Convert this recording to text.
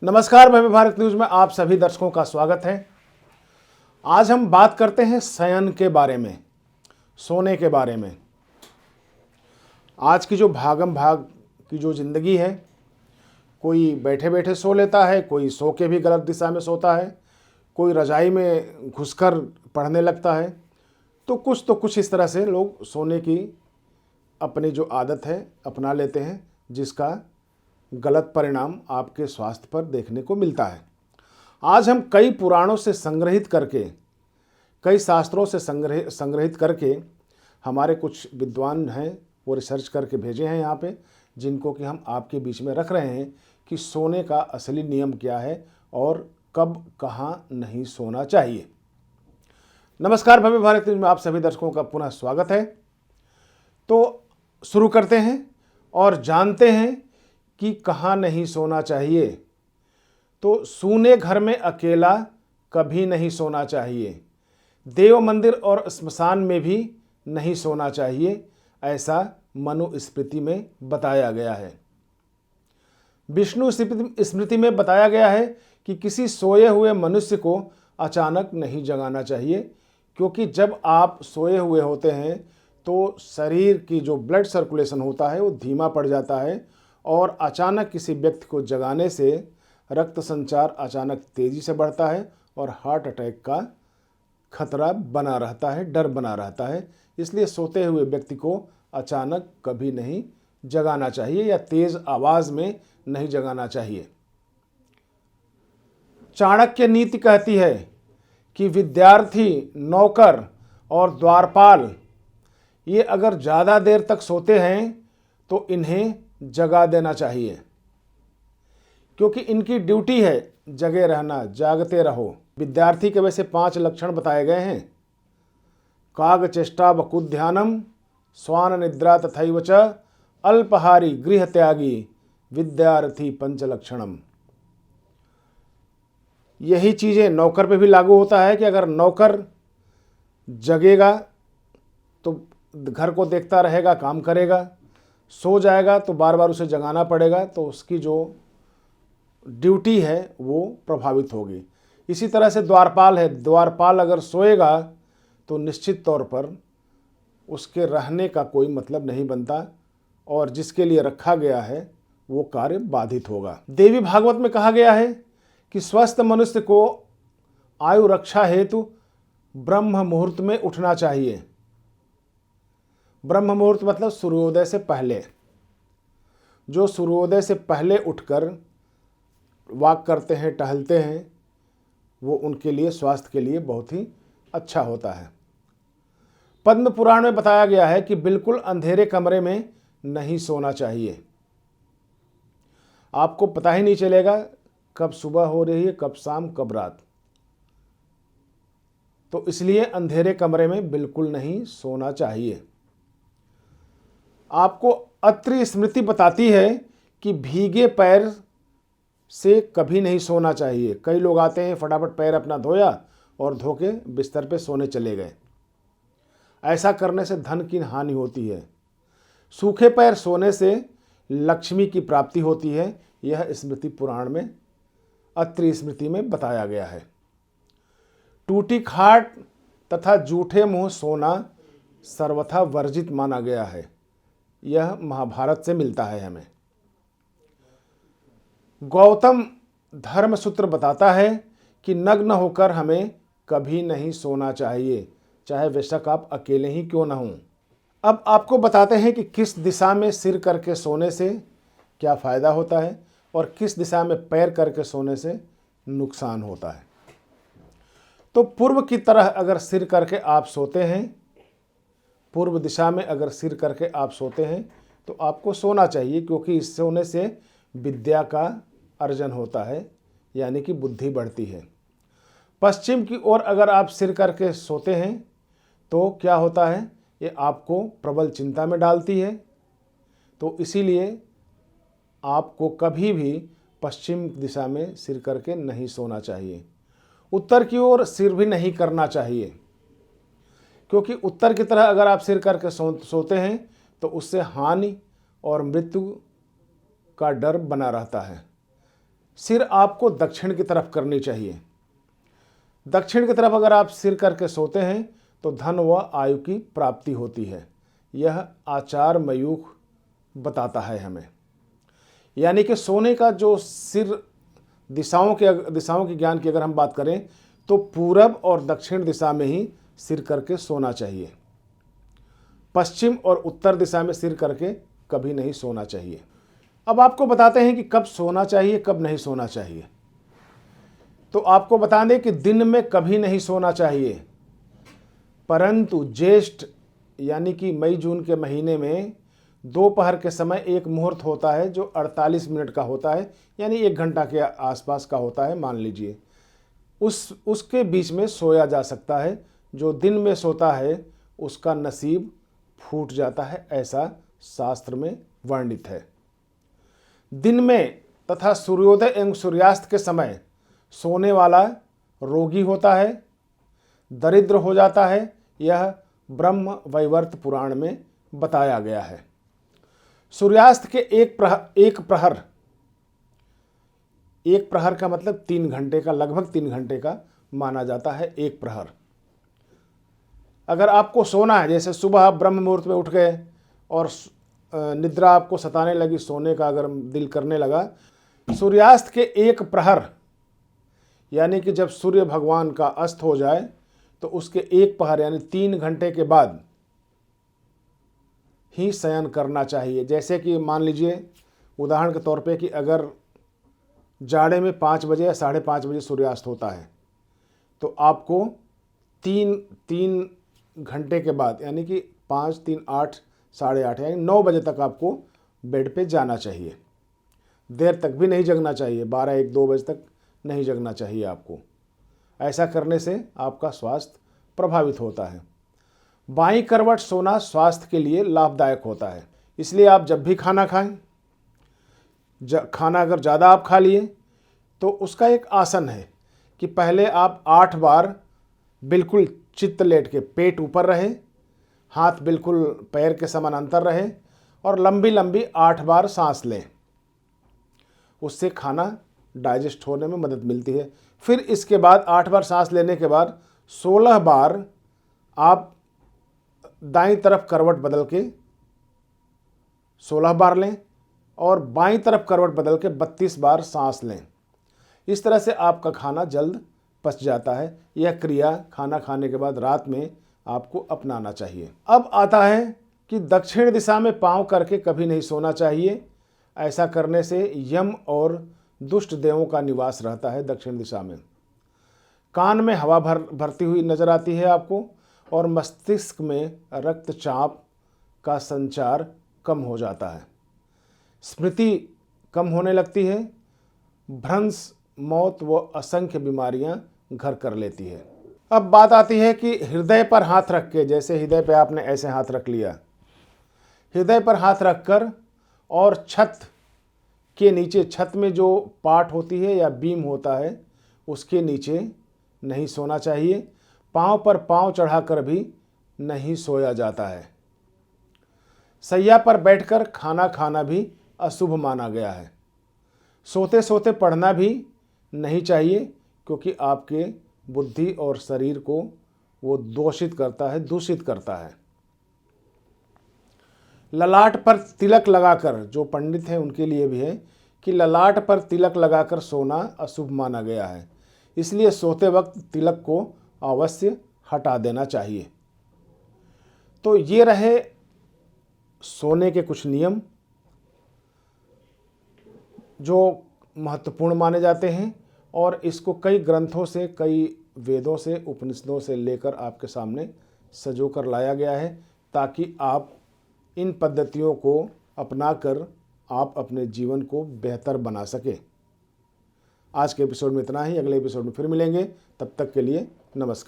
नमस्कार, भव्य भारत न्यूज में आप सभी दर्शकों का स्वागत है। आज हम बात करते हैं शयन के बारे में, सोने के बारे में। आज की जो भागम भाग की जो ज़िंदगी है, कोई बैठे बैठे सो लेता है, कोई सो के भी गलत दिशा में सोता है, कोई रजाई में घुसकर पढ़ने लगता है। तो कुछ इस तरह से लोग सोने की अपनी जो आदत है अपना लेते हैं, जिसका गलत परिणाम आपके स्वास्थ्य पर देखने को मिलता है। आज हम कई पुराणों से संग्रहित करके, कई शास्त्रों से संग्रहित करके हमारे कुछ विद्वान हैं वो रिसर्च करके भेजे हैं यहाँ पे, जिनको कि हम आपके बीच में रख रहे हैं कि सोने का असली नियम क्या है और कब कहाँ नहीं सोना चाहिए। नमस्कार, भव्य भारत न्यूज में आप सभी दर्शकों का पुनः स्वागत है। तो शुरू करते हैं और जानते हैं कि कहाँ नहीं सोना चाहिए। तो सूने घर में अकेला कभी नहीं सोना चाहिए। देव मंदिर और स्मशान में भी नहीं सोना चाहिए, ऐसा मनुस्मृति में बताया गया है। विष्णु स्मृति में बताया गया है कि किसी सोए हुए मनुष्य को अचानक नहीं जगाना चाहिए, क्योंकि जब आप सोए हुए होते हैं तो शरीर की जो ब्लड सर्कुलेशन होता है वो धीमा पड़ जाता है और अचानक किसी व्यक्ति को जगाने से रक्त संचार अचानक तेज़ी से बढ़ता है और हार्ट अटैक का खतरा बना रहता है, डर बना रहता है। इसलिए सोते हुए व्यक्ति को अचानक कभी नहीं जगाना चाहिए या तेज़ आवाज़ में नहीं जगाना चाहिए। चाणक्य नीति कहती है कि विद्यार्थी, नौकर और द्वारपाल ये अगर ज़्यादा देर तक सोते हैं तो इन्हें जगा देना चाहिए, क्योंकि इनकी ड्यूटी है जगे रहना, जागते रहो। विद्यार्थी के वैसे 5 लक्षण बताए गए हैं। काग चेष्टा वकुध्यानम, स्वान निद्रा तथैव च, अल्पहारी गृह त्यागी, विद्यार्थी पंचलक्षणम। यही चीज़ें नौकर पे भी लागू होता है कि अगर नौकर जगेगा तो घर को देखता रहेगा, काम करेगा, सो जाएगा तो बार बार उसे जगाना पड़ेगा, तो उसकी जो ड्यूटी है वो प्रभावित होगी। इसी तरह से द्वारपाल है, द्वारपाल अगर सोएगा तो निश्चित तौर पर उसके रहने का कोई मतलब नहीं बनता और जिसके लिए रखा गया है वो कार्य बाधित होगा। देवी भागवत में कहा गया है कि स्वस्थ मनुष्य को आयु रक्षा हेतु ब्रह्म मुहूर्त में उठना चाहिए। ब्रह्म मुहूर्त मतलब सूर्योदय से पहले। जो सूर्योदय से पहले उठकर वॉक करते हैं, टहलते हैं, वो उनके लिए, स्वास्थ्य के लिए बहुत ही अच्छा होता है। पद्म पुराण में बताया गया है कि बिल्कुल अंधेरे कमरे में नहीं सोना चाहिए। आपको पता ही नहीं चलेगा कब सुबह हो रही है, कब शाम, कब रात। तो इसलिए अंधेरे कमरे में बिल्कुल नहीं सोना चाहिए। आपको अत्रि स्मृति बताती है कि भीगे पैर से कभी नहीं सोना चाहिए। कई लोग आते हैं, फटाफट पैर अपना धोया और धो के बिस्तर पे सोने चले गए। ऐसा करने से धन की हानि होती है। सूखे पैर सोने से लक्ष्मी की प्राप्ति होती है। यह स्मृति पुराण में, अत्रि स्मृति में बताया गया है। टूटी खाट तथा जूठे मुंह सोना सर्वथा वर्जित माना गया है। यह महाभारत से मिलता है हमें। गौतम धर्म सूत्र बताता है कि नग्न होकर हमें कभी नहीं सोना चाहिए, चाहे बेशक आप अकेले ही क्यों ना हों। अब आपको बताते हैं कि किस दिशा में सिर करके सोने से क्या फ़ायदा होता है और किस दिशा में पैर करके सोने से नुकसान होता है। तो पूर्व की तरह अगर सिर करके आप सोते हैं, पूर्व दिशा में अगर सिर करके आप सोते हैं तो आपको सोना चाहिए, क्योंकि इस सोने से विद्या का अर्जन होता है, यानी कि बुद्धि बढ़ती है। पश्चिम की ओर अगर आप सिर करके सोते हैं तो क्या होता है, ये आपको प्रबल चिंता में डालती है। तो इसीलिए आपको कभी भी पश्चिम दिशा में सिर करके नहीं सोना चाहिए। उत्तर की ओर सिर भी नहीं करना चाहिए, क्योंकि उत्तर की तरह अगर आप सिर करके सोते हैं तो उससे हानि और मृत्यु का डर बना रहता है। सिर आपको दक्षिण की तरफ करनी चाहिए। दक्षिण की तरफ अगर आप सिर करके सोते हैं तो धन व आयु की प्राप्ति होती है। यह आचार मयूख बताता है हमें। यानी कि सोने का जो सिर दिशाओं की ज्ञान की अगर हम बात करें तो पूरब और दक्षिण दिशा में ही सिर करके सोना चाहिए। पश्चिम और उत्तर दिशा में सिर करके कभी नहीं सोना चाहिए। अब आपको बताते हैं कि कब सोना चाहिए, कब नहीं सोना चाहिए। तो आपको बता दें कि दिन में कभी नहीं सोना चाहिए, परंतु ज्येष्ठ यानी कि मई जून के महीने में दोपहर के समय एक मुहूर्त होता है जो 48 मिनट का होता है, यानी 1 घंटा के आसपास का होता है मान लीजिए। उसके बीच में सोया जा सकता है। जो दिन में सोता है उसका नसीब फूट जाता है, ऐसा शास्त्र में वर्णित है। दिन में तथा सूर्योदय एवं सूर्यास्त के समय सोने वाला रोगी होता है, दरिद्र हो जाता है। यह ब्रह्म वैवर्त पुराण में बताया गया है। सूर्यास्त के एक प्रहर का मतलब 3 घंटे का, लगभग 3 घंटे का माना जाता है एक प्रहर। अगर आपको सोना है, जैसे सुबह आप ब्रह्म मुहूर्त में उठ गए और निद्रा आपको सताने लगी, सोने का अगर दिल करने लगा, सूर्यास्त के 1 प्रहर यानी कि जब सूर्य भगवान का अस्त हो जाए तो उसके 1 प्रहर यानी 3 घंटे के बाद ही शयन करना चाहिए। जैसे कि मान लीजिए उदाहरण के तौर पे कि अगर जाड़े में 5 बजे या 5:30 बजे सूर्यास्त होता है तो आपको 3 घंटे के बाद यानी कि 5, 3, 8, 8:30 यानी 9 बजे तक आपको बेड पे जाना चाहिए। देर तक भी नहीं जगना चाहिए, 12, 1, 2 बजे तक नहीं जगना चाहिए आपको। ऐसा करने से आपका स्वास्थ्य प्रभावित होता है। बाईं करवट सोना स्वास्थ्य के लिए लाभदायक होता है। इसलिए आप जब भी खाना खाएं, खाना अगर ज़्यादा आप खा लिए तो उसका एक आसन है कि पहले आप 8 बार बिल्कुल चित्त लेट के, पेट ऊपर रहे, हाथ बिल्कुल पैर के समानांतर रहे और लंबी लंबी 8 बार सांस लें। उससे खाना डाइजेस्ट होने में मदद मिलती है। फिर इसके बाद 8 बार सांस लेने के बाद 16 बार आप दाईं तरफ करवट बदल के 16 बार लें और बाईं तरफ करवट बदल के 32 बार सांस लें। इस तरह से आपका खाना जल्द पच जाता है। यह क्रिया खाना खाने के बाद रात में आपको अपनाना चाहिए। अब आता है कि दक्षिण दिशा में पाँव करके कभी नहीं सोना चाहिए। ऐसा करने से यम और दुष्ट देवों का निवास रहता है दक्षिण दिशा में। कान में हवा भरती हुई नजर आती है आपको और मस्तिष्क में रक्तचाप का संचार कम हो जाता है। स्मृति कम होने लगती है। भ्रंश, मौत व असंख्य बीमारियां घर कर लेती है। अब बात आती है कि हृदय पर हाथ रख के, जैसे हृदय पे आपने ऐसे हाथ रख लिया, हृदय पर हाथ रखकर और छत के नीचे, छत में जो पाट होती है या बीम होता है उसके नीचे नहीं सोना चाहिए। पाँव पर पाँव चढ़ाकर भी नहीं सोया जाता है। सैया पर बैठकर खाना खाना भी अशुभ माना गया है। सोते सोते पढ़ना भी नहीं चाहिए क्योंकि आपके बुद्धि और शरीर को वो दूषित करता है। ललाट पर तिलक लगाकर, जो पंडित हैं उनके लिए भी है कि ललाट पर तिलक लगाकर सोना अशुभ माना गया है। इसलिए सोते वक्त तिलक को अवश्य हटा देना चाहिए। तो ये रहे सोने के कुछ नियम जो महत्वपूर्ण माने जाते हैं और इसको कई ग्रंथों से, कई वेदों से, उपनिषदों से लेकर आपके सामने सजो कर लाया गया है ताकि आप इन पद्धतियों को अपनाकर आप अपने जीवन को बेहतर बना सकें। आज के एपिसोड में इतना ही। अगले एपिसोड में फिर मिलेंगे। तब तक के लिए नमस्कार।